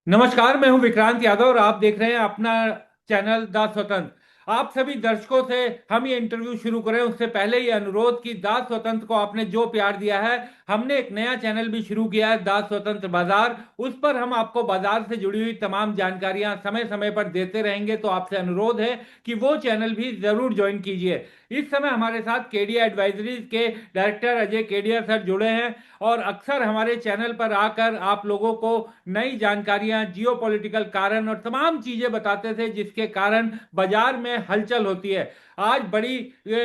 नमस्कार, मैं हूं विक्रांत यादव और आप देख रहे हैं अपना चैनल द स्वतंत्र। आप सभी दर्शकों से हम ये इंटरव्यू शुरू करें उससे पहले ये अनुरोध कि द स्वतंत्र को आपने जो प्यार दिया है, हमने एक नया चैनल भी शुरू किया है, द स्वतंत्र बाजार। उस पर हम आपको बाजार से जुड़ी हुई तमाम जानकारियां समय समय पर देते रहेंगे, तो आपसे अनुरोध है कि वो चैनल भी जरूर ज्वाइन कीजिए। इस समय हमारे साथ केडिया एडवाइजरीज के डायरेक्टर अजय केडिया सर जुड़े हैं और अक्सर हमारे चैनल पर आकर आप लोगों को नई जानकारियां, जियो पॉलिटिकल कारण और तमाम चीजें बताते थे जिसके कारण बाजार में हलचल होती है। आज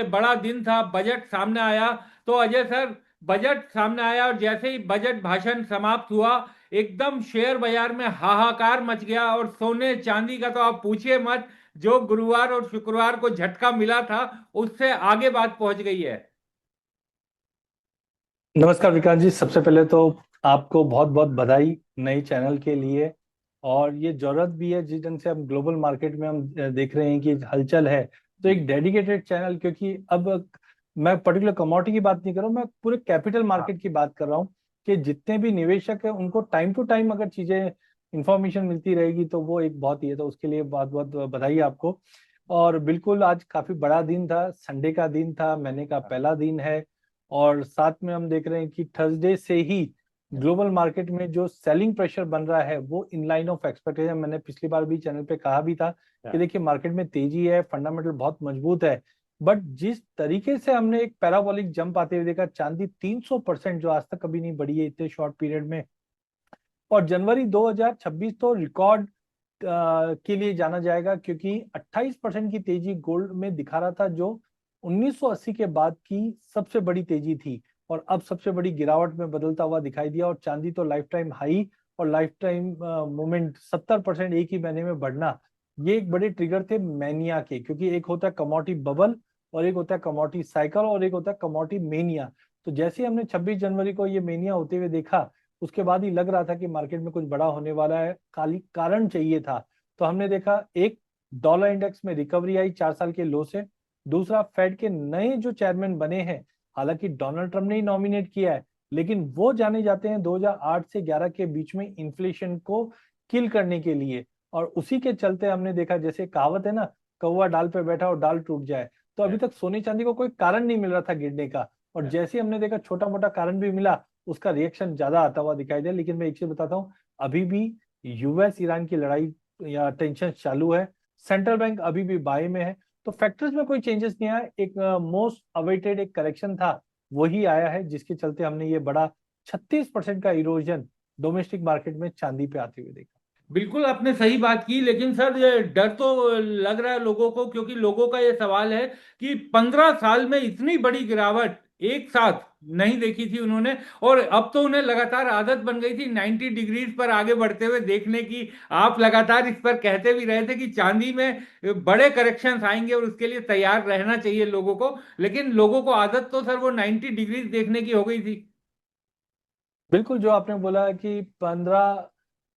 बड़ा दिन था, बजट सामने आया। तो अजय सर, बजट सामने आया और जैसे ही बजट भाषण समाप्त हुआ, एकदम शेयर बाजार में हाहाकार मच गया और सोने चांदी का तो आप पूछिए मत। जो गुरुवार और शुक्रवार को झटका मिला था, उससे आगे बात पहुंच गई है। नमस्कार विकास जी। सबसे पहले तो आपको बहुत बहुत बधाई नई चैनल के लिए। और ये जरूरत भी है, जिस ढंग से हम ग्लोबल मार्केट में हम देख रहे हैं कि हलचल है, तो जी। एक डेडिकेटेड चैनल। क्योंकि अब मैं पर्टिकुलर कमोडिटी की बात नहीं कर रहा हूँ, मैं पूरे कैपिटल हाँ। मार्केट की बात कर रहा हूँ कि जितने भी निवेशक हैं उनको टाइम टू टाइम अगर चीजें इंफॉर्मेशन मिलती रहेगी तो वो एक बहुत ही है। तो उसके लिए बहुत बहुत बधाई आपको। और बिल्कुल आज काफी बड़ा दिन था, संडे का दिन था, महीने का पहला दिन है। और साथ में हम देख रहे हैं कि थर्सडे से ही ग्लोबल मार्केट में जो सेलिंग प्रेशर बन रहा है वो इन लाइन ऑफ एक्सपेक्टेशन। मैंने पिछली बार भी चैनल पे कहा भी था कि हाँ। देखिए मार्केट में तेजी है, फंडामेंटल बहुत मजबूत है। बट जिस तरीके से हमने एक पैराबोलिक जंप आते हुए देखा, चांदी 300% जो आज तक कभी नहीं बढ़ी है इतने शॉर्ट पीरियड में। और जनवरी 2026 तो रिकॉर्ड के लिए जाना जाएगा, क्योंकि 28% की तेजी गोल्ड में दिखा रहा था, जो 1980 के बाद की सबसे बड़ी तेजी थी। और अब सबसे बड़ी गिरावट में बदलता हुआ दिखाई दिया। और चांदी तो लाइफ टाइम हाई और लाइफ टाइम मूवमेंट 70% एक ही महीने में बढ़ना, ये एक बड़े ट्रिगर थे मैनिया के। क्योंकि एक होता है कमोडिटी बबल, और एक होता है कमोडिटी साइकिल, और एक होता है कमोडिटी मेनिया। तो जैसे ही हमने 26 जनवरी को ये मेनिया होते हुए देखा, उसके बाद ही लग रहा था कि मार्केट में कुछ बड़ा होने वाला है, काली कारण चाहिए था। तो हमने देखा, एक, डॉलर इंडेक्स में रिकवरी आई 4 साल के लो से। दूसरा, फेड के नए जो चेयरमैन बने हैं, हालांकि डोनाल्ड ट्रम्प ने ही नॉमिनेट किया है, लेकिन वो जाने जाते हैं 2008 से 11 के बीच में इन्फ्लेशन को किल करने के लिए। और उसी के चलते हमने देखा, जैसे कहावत है ना, कौवा डाल पे बैठा और डाल टूट जाए। तो अभी तक सोने चांदी को कोई कारण नहीं मिल रहा था गिरने का। और जैसे ही हमने देखा छोटा मोटा कारण भी मिला, उसका रिएक्शन ज्यादा आता हुआ दिखाई दे। लेकिन मैं एक चीज बताता हूँ, अभी भी यूएस ईरान की लड़ाई या टेंशन चालू है। सेंट्रल बैंक अभी भी बाय में है। तो फैक्टर्स में कोई चेंजेस नहीं आया। एक मोस्ट अवेटेड एक करेक्शन था, वही आया है, जिसके चलते हमने ये बड़ा 36% का इरोजन डोमेस्टिक मार्केट में चांदी पे आते हुए देखा। बिल्कुल आपने सही बात की, लेकिन सर ये डर तो लग रहा है लोगों को, क्योंकि लोगों का ये सवाल है कि 15 साल में इतनी बड़ी गिरावट एक साथ नहीं देखी थी उन्होंने। और अब तो उन्हें लगातार आदत बन गई थी 90 डिग्रीज पर आगे बढ़ते हुए देखने की। आप लगातार इस पर कहते भी रहे थे कि चांदी में बड़े करेक्शंस आएंगे और उसके लिए तैयार रहना चाहिए लोगों को। लेकिन लोगों को आदत तो सर वो 90 डिग्रीज देखने की हो गई थी। बिल्कुल, जो आपने बोला कि 15,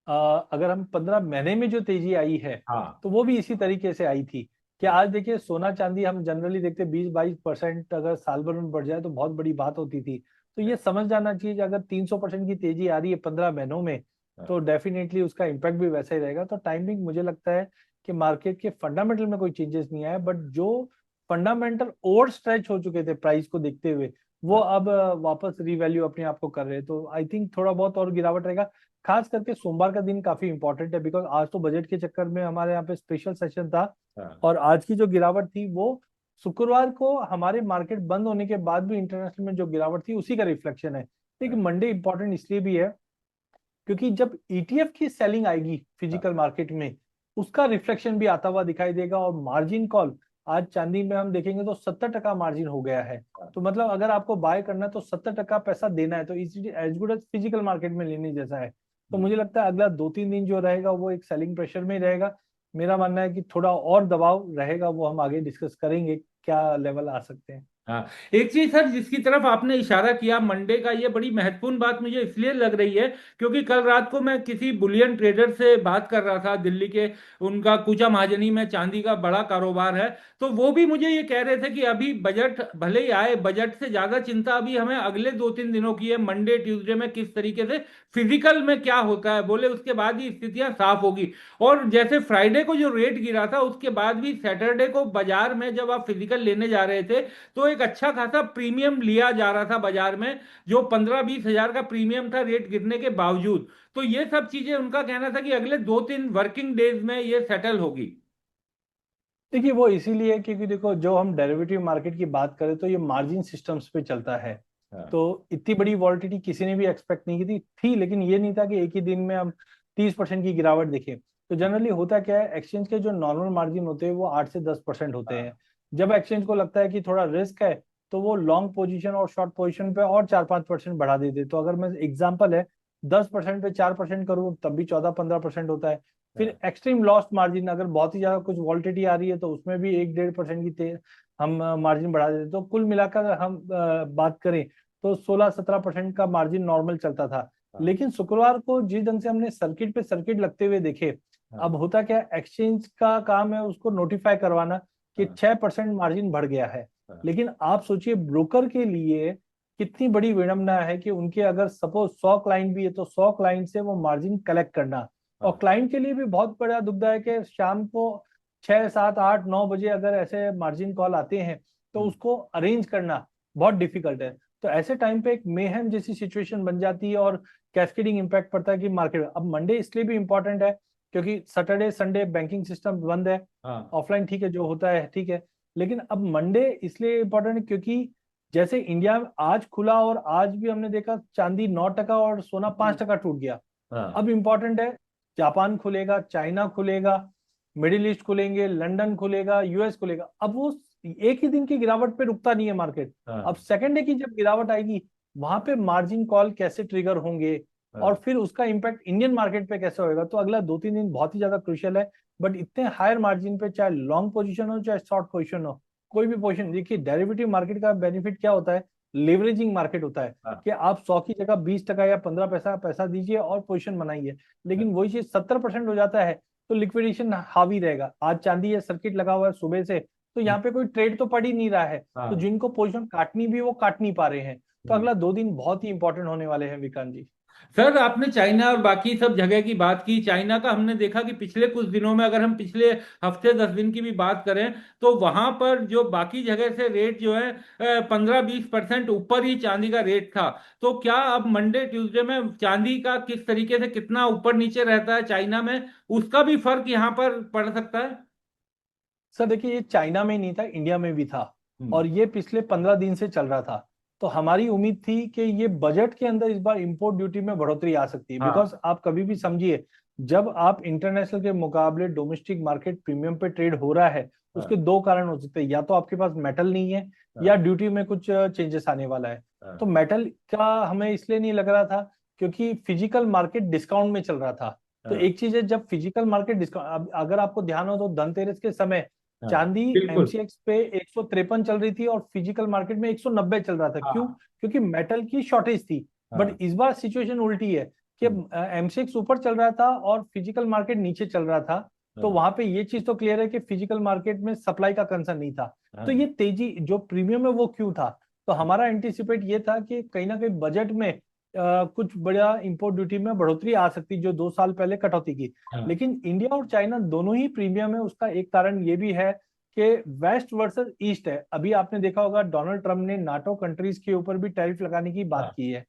अगर हम 15 महीने में जो तेजी आई है, हाँ। तो वो भी इसी तरीके से आई थी। कि आज देखिए सोना चांदी हम जनरली देखते 20-22% अगर साल भर में बढ़ जाए तो बहुत बड़ी बात होती थी। तो ये समझ जाना चाहिए कि अगर 300% की तेजी आ रही है 15 महीनों में, तो डेफिनेटली उसका इम्पैक्ट भी वैसा ही रहेगा। तो टाइमिंग मुझे लगता है कि मार्केट के फंडामेंटल में कोई चेंजेस नहीं आया, बट जो फंडामेंटल ओवर स्ट्रेच हो चुके थे प्राइस को देखते हुए, वो अब वापस रिवैल्यू अपने आप को कर रहे हैं। तो आई थिंक थोड़ा बहुत और गिरावट रहेगा। खास करके सोमवार का दिन काफी इंपॉर्टेंट है, बिकॉज आज तो बजट के चक्कर में हमारे यहाँ पे स्पेशल सेशन था। हाँ। और आज की जो गिरावट थी वो शुक्रवार को हमारे मार्केट बंद होने के बाद भी इंटरनेशनल में जो गिरावट थी उसी का रिफ्लेक्शन है। लेकिन मंडे इंपॉर्टेंट इसलिए भी है, क्योंकि जब ईटीएफ की सेलिंग आएगी फिजिकल मार्केट में, उसका रिफ्लेक्शन भी आता हुआ दिखाई देगा। और मार्जिन कॉल आज चांदी में हम देखेंगे तो 70% मार्जिन हो गया है। तो मतलब अगर आपको बाय करना है तो 70% पैसा देना है, तो as good as physical market में लेने जैसा है। तो मुझे लगता है अगला 2-3 दिन जो रहेगा वो एक सेलिंग प्रेशर में ही रहेगा। मेरा मानना है कि थोड़ा और दबाव रहेगा, वो हम आगे डिस्कस करेंगे क्या लेवल आ सकते हैं। हाँ, एक चीज सर जिसकी तरफ आपने इशारा किया मंडे का, ये बड़ी महत्वपूर्ण बात मुझे इसलिए लग रही है क्योंकि कल रात को मैं किसी बुलियन ट्रेडर से बात कर रहा था दिल्ली के। उनका कूचा महाजनी में चांदी का बड़ा कारोबार है। तो वो भी मुझे ये कह रहे थे कि अभी बजट भले ही आए, बजट से ज्यादा चिंता अभी हमें अगले 2-3 दिनों की है। मंडे ट्यूसडे में किस तरीके से फिजिकल में क्या होता है, बोले उसके बाद ही स्थितियां साफ होगी। और जैसे फ्राइडे को जो रेट गिरा था उसके बाद भी सैटरडे को बाजार में जब आप फिजिकल लेने जा रहे थे तो एक अच्छा खासा प्रीमियम लिया जा रहा था बाजार में, जो 15-20 हजार का प्रीमियम था रेट गिरने के बावजूद। तो ये सब चीजें उनका कहना था कि अगले 2-3 वर्किंग डेज में ये सेटल होगी। देखिए वो इसीलिए क्योंकि देखो जो हम डेरिवेटिव मार्केट की बात करें तो ये मार्जिन सिस्टम्स पे चलता है। हाँ। तो इतनी बड़ी वॉलिटिलिटी किसी ने भी एक्सपेक्ट नहीं की थी, लेकिन ये नहीं था कि एक ही दिन में हम 30% की गिरावट देखें। तो जनरली होता क्या है, एक्सचेंज के जो नॉर्मल मार्जिन होते हैं वो 8 से 10% होते हैं। हाँ। जब एक्सचेंज को लगता है कि थोड़ा रिस्क है तो वो लॉन्ग पोजीशन और शॉर्ट पोजीशन पे और 4-5% बढ़ा देते। तो अगर मैं एग्जाम्पल है 10% पे 4% करूँ तब भी 14-15% होता है। फिर हाँ। एक्सट्रीम लॉस मार्जिन अगर बहुत ही ज्यादा कुछ वॉलिटिलिटी आ रही है तो उसमें भी 1-1.5% की हम मार्जिन बढ़ा देते। तो कुल मिलाकर हम बात करें तो 16-17% का मार्जिन नॉर्मल चलता था। हाँ। लेकिन शुक्रवार को जिस ढंग से हमने सर्किट पे सर्किट लगते हुए देखे, हाँ। अब होता क्या, एक्सचेंज का काम है उसको नोटिफाई करवाना कि हाँ। 6% मार्जिन बढ़ गया है। हाँ। लेकिन आप सोचिए ब्रोकर के लिए कितनी बड़ी विडंबना है कि उनके अगर सपोज 100 क्लाइंट भी है तो 100 क्लाइंट से वो मार्जिन कलेक्ट करना। और हाँ। क्लाइंट के लिए भी बहुत बड़ा दुविधा है कि शाम को 6-7-8-9 बजे अगर ऐसे मार्जिन कॉल आते हैं तो हम्म। उसको अरेंज करना बहुत डिफिकल्ट है। तो ऐसे टाइम पे एक मेहम जैसी सिचुएशन बन जाती है और कैस्केडिंग इम्पैक्ट पड़ता है कि मार्केट। अब मंडे इसलिए भी इंपॉर्टेंट है क्योंकि सैटरडे संडे बैंकिंग सिस्टम बंद है। हाँ। ऑफलाइन ठीक है, जो होता है ठीक है। लेकिन अब मंडे इसलिए इंपॉर्टेंट है क्योंकि जैसे इंडिया आज खुला और आज भी हमने देखा चांदी 9% और सोना 5% टूट गया। हाँ। अब इम्पोर्टेंट है, जापान खुलेगा, चाइना खुलेगा, मिडिल ईस्ट खुलेंगे, लंदन खुलेगा, यूएस खुलेगा। अब वो एक ही दिन की गिरावट पे रुकता नहीं है मार्केट। अब हाँ। सेकेंड डे की जब गिरावट आएगी वहां पे मार्जिन कॉल कैसे ट्रिगर होंगे और हाँ। फिर उसका इम्पैक्ट इंडियन मार्केट पे कैसे होएगा। तो अगला 2-3 दिन बहुत ही ज्यादा क्रुशियल है। बट इतने हायर मार्जिन पे चाहे लॉन्ग पोजीशन हो चाहे शॉर्ट पोजीशन हो, कोई भी पोजीशन देखिए, डेरिवेटिव मार्केट का बेनिफिट क्या होता है, लेवरेजिंग मार्केट होता है हाँ। कि आप 100 की जगह 20% या 15 पैसा पैसा दीजिए और पोजीशन बनाइए। लेकिन वही चीज 70% हो जाता है तो लिक्विडेशन हावी रहेगा। आज चांदी है, सर्किट लगा हुआ है सुबह से, तो यहाँ पे कोई ट्रेड तो पड़ ही नहीं रहा है। तो हाँ। जिनको पोजीशन काटनी भी वो काट नहीं पा रहे हैं। तो हम्म। अगला 2 दिन बहुत ही इंपॉर्टेंट होने वाले हैं विक्रांत जी। सर आपने चाइना और बाकी सब जगह की बात की। चाइना का हमने देखा कि पिछले कुछ दिनों में, अगर हम पिछले हफ्ते 10 दिन की भी बात करें, तो वहां पर जो बाकी जगह से रेट जो है 15-20% ऊपर ही चांदी का रेट था। तो क्या अब मंडे ट्यूसडे में चांदी का किस तरीके से कितना ऊपर नीचे रहता है चाइना में, उसका भी फर्क यहाँ पर पड़ सकता है? सर देखिए, ये चाइना में ही नहीं था, इंडिया में भी था। हम्म। और ये पिछले 15 दिन से चल रहा था। तो हमारी उम्मीद थी कि ये बजट के अंदर इस बार इंपोर्ट ड्यूटी में बढ़ोतरी आ सकती है। हाँ। बिकॉज आप कभी भी समझिए, जब आप इंटरनेशनल के मुकाबले डोमेस्टिक मार्केट प्रीमियम पे ट्रेड हो रहा है, उसके हाँ। दो कारण हो सकते हैं। या तो आपके पास मेटल नहीं है या हाँ। ड्यूटी में कुछ चेंजेस आने वाला है। तो हाँ। मेटल का हमें इसलिए नहीं लग रहा था क्योंकि फिजिकल मार्केट डिस्काउंट में चल रहा था। तो हाँ। एक चीज है, जब फिजिकल मार्केट डिस्काउंट, अगर आपको ध्यान हो तो धनतेरस के समय हाँ। चांदी बिल्कुल। एमसीएक्स पे 153 चल रही थी और फिजिकल मार्केट में 190 चल रहा था। क्यों? हाँ। क्योंकि मेटल की शॉर्टेज थी। बट हाँ। इस बार सिचुएशन उल्टी है कि हम्म। एमसीएक्स ऊपर चल रहा था और फिजिकल मार्केट नीचे चल रहा था। तो हाँ। वहां पे ये चीज तो क्लियर है कि फिजिकल मार्केट में सप्लाई का कंसर्न नहीं था। तो हाँ। ये तेजी जो प्रीमियम है वो क्यों था? तो हमारा एंटिसिपेट ये था कि कहीं ना कहीं बजट में कुछ बड़ा इंपोर्ट ड्यूटी में बढ़ोतरी आ सकती, जो 2 साल पहले कटौती की। हाँ। लेकिन इंडिया और चाइना दोनों ही प्रीमियम है। उसका एक कारण ये भी है कि वेस्ट वर्सेस ईस्ट है। अभी आपने देखा होगा डोनाल्ड ट्रम्प ने नाटो कंट्रीज के ऊपर भी टैरिफ लगाने की बात हाँ। की है,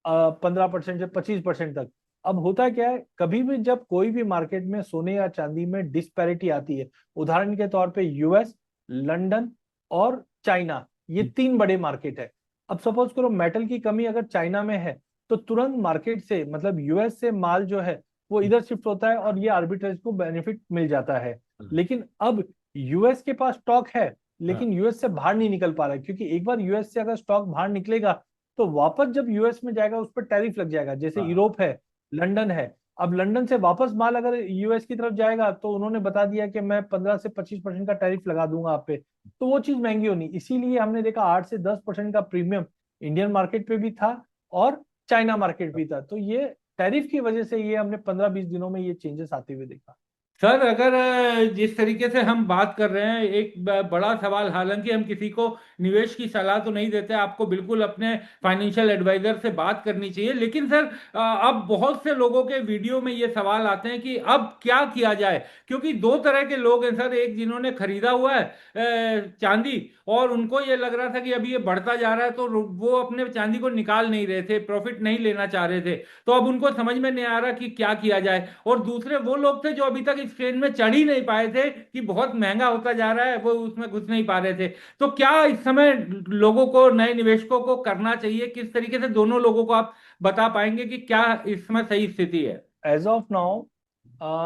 15% से 25% तक। अब होता क्या है, कभी भी जब कोई भी मार्केट में सोने या चांदी में डिस्पैरिटी आती है, उदाहरण के तौर पे यूएस, लंदन और चाइना, ये 3 बड़े मार्केट है। अब सपोज करो मेटल की कमी अगर चाइना में है तो तुरंत मार्केट से मतलब यूएस से माल जो है वो इधर शिफ्ट होता है और ये आर्बिट्रेज को बेनिफिट मिल जाता है। लेकिन अब यूएस के पास स्टॉक है हाँ। लेकिन यूएस से बाहर नहीं निकल पा रहा है, क्योंकि एक बार यूएस से अगर स्टॉक बाहर निकलेगा तो वापस जब यूएस में जाएगा उस पर टैरिफ लग जाएगा। जैसे हाँ। यूरोप है, लंदन है। अब लंदन से वापस माल अगर यूएस की तरफ जाएगा तो उन्होंने बता दिया कि मैं 15 से 25% का टैरिफ लगा दूंगा आप पे, तो वो चीज महंगी होनी, इसीलिए हमने देखा 8 से 10% का प्रीमियम इंडियन मार्केट पे भी था और चाइना मार्केट भी था। तो ये टैरिफ की वजह से ये हमने 15-20 दिनों में ये चेंजेस आते हुए देखा। सर अगर जिस तरीके से हम बात कर रहे हैं, एक बड़ा सवाल, हालांकि हम किसी को निवेश की सलाह तो नहीं देते, आपको बिल्कुल अपने फाइनेंशियल एडवाइजर से बात करनी चाहिए, लेकिन सर अब बहुत से लोगों के वीडियो में ये सवाल आते हैं कि अब क्या किया जाए, क्योंकि दो तरह के लोग हैं सर। एक जिन्होंने खरीदा हुआ है चांदी, और उनको ये लग रहा था कि अभी ये बढ़ता जा रहा है, तो वो अपने चांदी को निकाल नहीं रहे थे, प्रॉफिट नहीं लेना चाह रहे थे, तो अब उनको समझ में नहीं आ रहा कि क्या किया जाए। और दूसरे वो लोग थे जो अभी तक इस ट्रेन में चढ़ ही नहीं पाए थे कि बहुत महंगा होता जा रहा है, वो उसमें घुस नहीं पा रहे थे। तो क्या इस समय लोगों को, नए निवेशकों को करना चाहिए, किस तरीके से, दोनों लोगों को आप बता पाएंगे कि क्या इस समय सही स्थिति है? एज ऑफ नाउ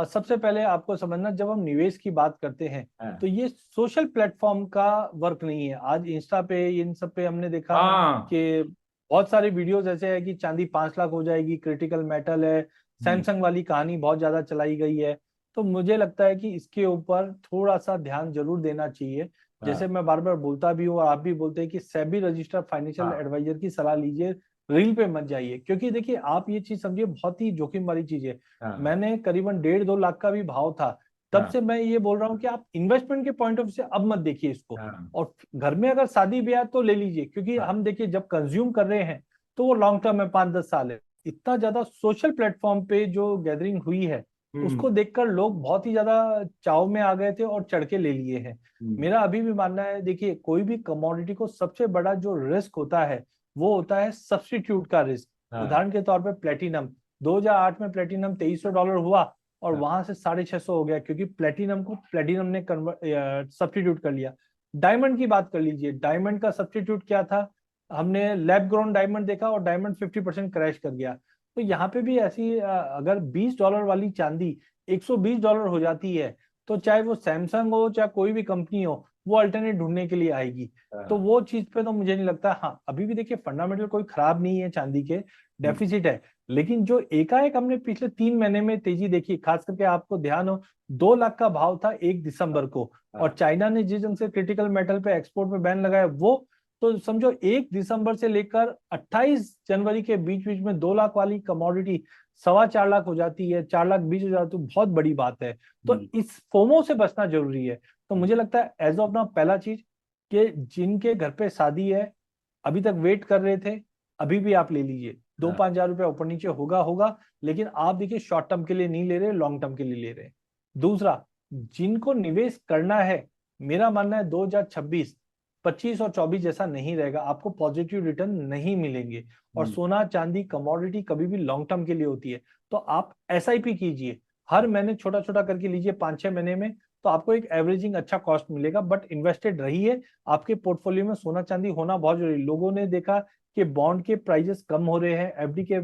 सबसे पहले आपको समझना, जब हम निवेश की बात करते हैं हाँ। तो ये सोशल प्लेटफॉर्म का वर्क नहीं है। आज इंस्टा पे, इन सब पे हमने देखा हाँ। कि बहुत सारे वीडियोस ऐसे है कि चांदी 5 लाख हो जाएगी, क्रिटिकल मेटल है, हम्म। सैमसंग वाली कहानी बहुत ज्यादा चलाई गई है। तो मुझे लगता है कि इसके ऊपर थोड़ा सा ध्यान जरूर देना चाहिए। हाँ। जैसे मैं बार बार बोलता भी हूँ और आप भी बोलते हैं कि सेबी रजिस्टर्ड फाइनेंशियल हाँ। एडवाइजर की सलाह लीजिए, रील पे मत जाइए। क्योंकि देखिए, आप ये चीज समझिए, बहुत ही जोखिम वाली चीज है। हाँ। मैंने करीबन 1.5-2 लाख का भी भाव था, तब हाँ। से मैं ये बोल रहा हूँ कि आप इन्वेस्टमेंट के पॉइंट ऑफ व्यू से अब मत देखिए इसको। हाँ। और घर में अगर शादी ब्याह तो ले लीजिए, क्योंकि हाँ। हम देखिए जब कंज्यूम कर रहे हैं तो वो लॉन्ग टर्म है, 5-10 साल है। इतना ज्यादा सोशल प्लेटफॉर्म पे जो गैदरिंग हुई है, हम्म। उसको देखकर लोग बहुत ही ज्यादा चाव में आ गए थे और चढ़ के ले लिए हैं। हम्म। मेरा अभी भी मानना है, देखिए कोई भी कमोडिटी को सबसे बड़ा जो रिस्क होता है वो होता है सब्स्टिट्यूट का रिस्क। हाँ। उदाहरण के तौर पे प्लेटिनम, 2008 में प्लेटिनम $2300 हुआ और हाँ। वहां से 650 हो गया, क्योंकि प्लेटिनम को प्लेटिनम ने कन्वर्ट सब्स्टिट्यूट कर लिया। डायमंड की बात कर लीजिए, डायमंड का सब्स्टिट्यूट क्या था? हमने लैब ग्रोन डायमंड देखा और डायमंड 50% क्रैश कर गया। तो यहाँ पे भी ऐसी अगर $20 वाली चांदी $120 हो जाती है, तो चाहे वो सैमसंग हो चाहे कोई भी कंपनी हो, वो अल्टरनेट ढूंढने के लिए आएगी। तो हाँ। वो चीज पे तो मुझे नहीं लगता। हाँ, अभी भी देखिए फंडामेंटल कोई खराब नहीं है चांदी के, हम्म। डेफिसिट है। लेकिन जो एकाएक हमने पिछले 3 महीने में तेजी देखी, खास करके आपको ध्यान हो, 2 लाख का भाव था 1 दिसंबर को, और हाँ। चाइना ने जिस ढंग से क्रिटिकल मेटल पे एक्सपोर्ट में बैन लगाया, वो तो समझो 1 दिसंबर से लेकर 28 जनवरी के बीच बीच में 2 लाख वाली कमोडिटी 4.25 लाख हो जाती है, 4,20,000 हो जाती है, तो बहुत बड़ी बात है। तो हम्म। इस फोमो से बचना जरूरी है। तो हम्म। मुझे लगता है एज ऑफ नाउ, पहला चीज कि जिनके घर पे शादी है, अभी तक वेट कर रहे थे, अभी भी आप ले लीजिए। दो हाँ। पांच हजार रुपया ऊपर नीचे होगा होगा, लेकिन आप देखिए शॉर्ट टर्म के लिए नहीं ले रहे, लॉन्ग टर्म के लिए ले रहे हैं। दूसरा, जिनको निवेश करना है, मेरा मानना है 2026, 25 और 24 जैसा नहीं रहेगा, आपको पॉजिटिव रिटर्न नहीं मिलेंगे। और हम्म। सोना चांदी कमोडिटी कभी भी लॉन्ग टर्म के लिए होती है। तो आप एसआईपी कीजिए, हर महीने छोटा छोटा करके लीजिए, 5-6 महीने में, तो आपको एक एवरेजिंग अच्छा कॉस्ट मिलेगा। बट इन्वेस्टेड रहिए, आपके पोर्टफोलियो में सोना चांदी होना बहुत जरूरी। लोगों ने देखा कि बॉन्ड के प्राइजेस कम हो रहे हैं, एफडी के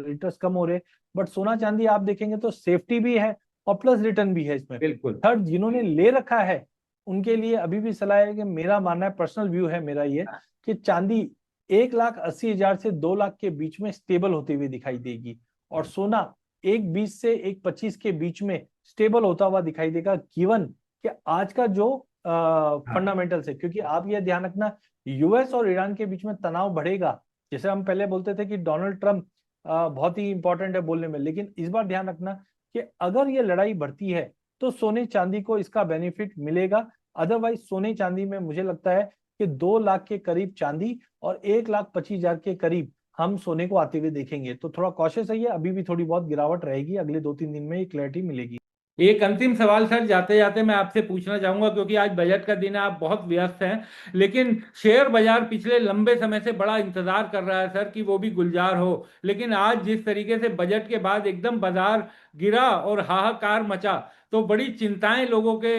रिटर्न्स कम हो रहे हैं, बट सोना चांदी आप देखेंगे तो सेफ्टी भी है और प्लस रिटर्न भी है इसमें। बिल्कुल। थर्ड, जिन्होंने ले रखा है उनके लिए अभी भी सलाह है कि, मेरा मानना है, पर्सनल व्यू है मेरा ये, कि चांदी 1,80,000 से 2 लाख के बीच में स्टेबल होते हुए दिखाई देगी, और सोना 1,20 से 1,25 के बीच में स्टेबल होता हुआ दिखाई देगा, गिवन कि आज का जो हाँ। फंडामेंटल्स है। क्योंकि आप ये ध्यान रखना, यूएस और ईरान के बीच में तनाव बढ़ेगा। जैसे हम पहले बोलते थे कि डोनाल्ड ट्रंप बहुत ही इंपॉर्टेंट है बोलने में, लेकिन इस बार ध्यान रखना कि अगर ये लड़ाई बढ़ती है तो सोने चांदी को इसका बेनिफिट मिलेगा। अदरवाइज सोने चांदी में मुझे लगता है कि 2 लाख के करीब चांदी और 1,25,000 के करीब हम सोने को आते हुए देखेंगे। तो थोड़ा कॉशियस है, अभी भी थोड़ी बहुत गिरावट रहेगी, अगले 2-3 दिन में ये क्लैरिटी मिलेगी। एक अंतिम सवाल सर, जाते जाते मैं आपसे पूछना चाहूंगा, क्योंकि आज बजट का दिन है, आप बहुत व्यस्त हैं, लेकिन शेयर बाजार पिछले लंबे समय से बड़ा इंतजार कर रहा है सर कि वो भी गुलजार हो, लेकिन आज जिस तरीके से बजट के बाद एकदम बाजार गिरा और हाहाकार मचा, तो बड़ी चिंताएं लोगों के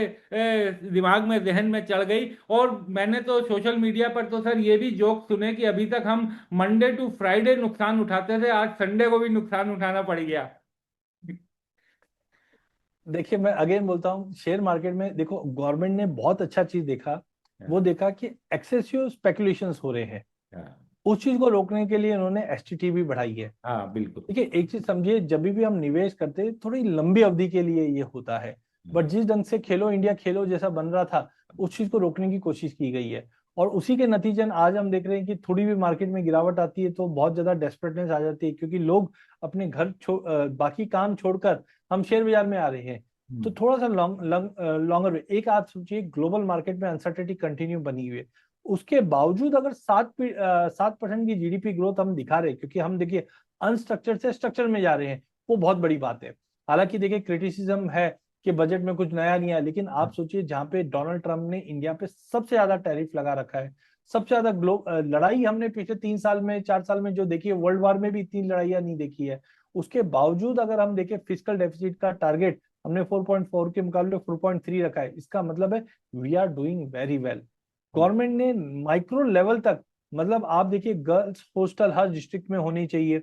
दिमाग में, जहन में चढ़ गई। और मैंने तो सोशल मीडिया पर तो सर ये भी जोक सुने कि अभी तक हम मंडे टू फ्राइडे नुकसान उठाते थे, आज संडे को भी नुकसान उठाना पड़ गया। देखिए, मैं अगेन बोलता हूँ, शेयर मार्केट में देखो, गवर्नमेंट ने बहुत अच्छा चीज देखा, वो देखा कि एक्सेसिव स्पेकुलेशंस हो रहे हैं। उस चीज को रोकने के लिए इन्होंने एसटीटी भी बढ़ाई है। हाँ बिल्कुल। देखिए एक चीज समझिए, जब भी हम निवेश करते हैं थोड़ी लंबी अवधि के लिए ये होता है, बट जिस ढंग से खेलो इंडिया खेलो जैसा बन रहा था, उस चीज को रोकने की कोशिश की गई है। और उसी के नतीजन आज हम देख रहे हैं कि थोड़ी भी मार्केट में गिरावट आती है तो बहुत ज्यादा डेस्परेटनेस आ जाती है, क्योंकि लोग अपने बाकी काम छोड़कर हम शेयर बाजार में आ रहे हैं। तो हम्म। थोड़ा सा लॉन्गर वे, एक आप सोचिए ग्लोबल मार्केट में अनसर्टेनिटी कंटिन्यू बनी हुई है, उसके बावजूद अगर 7% की जीडीपी ग्रोथ हम दिखा रहे हैं, क्योंकि हम देखिए अनस्ट्रक्चर से स्ट्रक्चर में जा रहे हैं, वो बहुत बड़ी बात है। हालांकि देखिए क्रिटिसिज्म है कि बजट में कुछ नया नहीं आया, लेकिन आप सोचिए जहां पे डोनाल्ड ट्रंप ने इंडिया पे सबसे ज्यादा टैरिफ लगा रखा है, सबसे ज्यादा लड़ाई हमने पिछले 3 साल में 4 साल में जो देखी है, वर्ल्ड वार में भी इतनी लड़ाइयां नहीं देखी है। उसके बावजूद अगर हम देखें फिजिकल डेफिसिट का टारगेट हमने 4.4 के मुकाबले 4.3 रखा है, इसका मतलब है we are doing very well. Government ने माइक्रो लेवल तक, मतलब आप देखिए गर्ल्स हॉस्टल हर डिस्ट्रिक्ट में होनी चाहिए,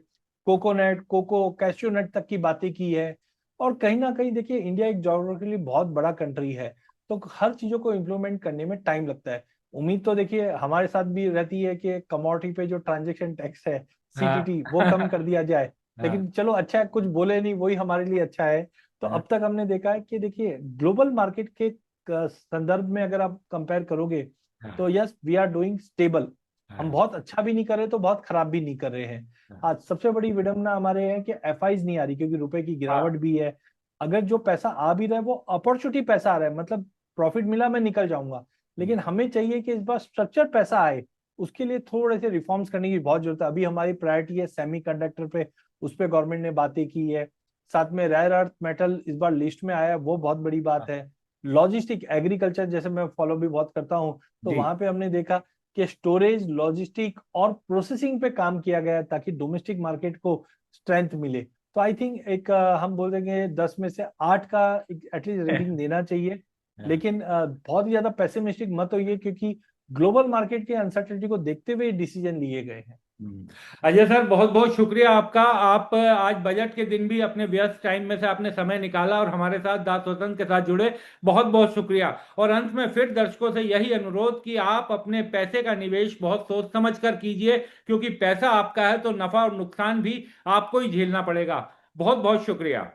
कोकोनट कोको कैश्यू नट तक की बातें की है। और कहीं ना कहीं देखिए इंडिया एक ज्योग्राफिकली बहुत बड़ा कंट्री है, तो हर चीजों को इम्प्लीमेंट करने में टाइम लगता है। उम्मीद तो देखिए हमारे साथ भी रहती है कि कमोडिटी पे जो ट्रांजेक्शन टैक्स है, हाँ। सीटीटी, वो कम कर दिया जाए। हाँ। लेकिन चलो अच्छा है, कुछ बोले नहीं, वही हमारे लिए अच्छा है। तो हाँ। अब तक हमने देखा है कि देखिए ग्लोबल मार्केट के संदर्भ में अगर आप कंपेयर करोगे, तो हाँ। Yes we are doing stable. हम हाँ। बहुत अच्छा भी नहीं कर रहे तो बहुत खराब भी नहीं कर रहे हैं। हाँ। आज सबसे बड़ी विडंबना हमारे है कि एफआईज नहीं आ रही, क्योंकि रुपए की गिरावट हाँ। भी है। अगर जो पैसा आ भी रहा है वो अपॉर्चुनिटी पैसा आ रहा है, मतलब प्रॉफिट मिला मैं निकल जाऊंगा। लेकिन हमें चाहिए कि इस बार स्ट्रक्चर पैसा आए, उसके लिए थोड़े से रिफॉर्म्स करने की बहुत जरूरत है। अभी हमारी प्रायोरिटी है सेमीकंडक्टर पे, उस पे गवर्नमेंट ने बातें की है। साथ में रेयर अर्थ मेटल इस बार लिस्ट में आया है, वो बहुत बड़ी बात हाँ। है। लॉजिस्टिक एग्रीकल्चर जैसे मैं फॉलो भी बहुत करता हूँ, तो जी। वहां पे हमने देखा कि स्टोरेज लॉजिस्टिक और प्रोसेसिंग पे काम किया गया है ताकि डोमेस्टिक मार्केट को स्ट्रेंथ मिले। तो आई थिंक एक हम बोल देंगे 10 में से 8 का एटलीस्ट रेटिंग देना चाहिए। हाँ। लेकिन बहुत ही ज्यादा पेसिमिस्टिक मत होइए, क्योंकि ग्लोबल मार्केट के अनसर्टेनिटी को देखते हुए डिसीजन लिए गए हैं। हम्म। अजय सर, बहुत बहुत शुक्रिया आपका। आप आज बजट के दिन भी अपने व्यस्त टाइम में से आपने समय निकाला और हमारे साथ दास वतन के साथ जुड़े। बहुत बहुत शुक्रिया। और अंत में फिर दर्शकों से यही अनुरोध कि आप अपने पैसे का निवेश बहुत सोच समझ कर कीजिए, क्योंकि पैसा आपका है तो नफा और नुकसान भी आपको ही झेलना पड़ेगा। बहुत बहुत शुक्रिया।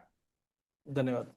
धन्यवाद।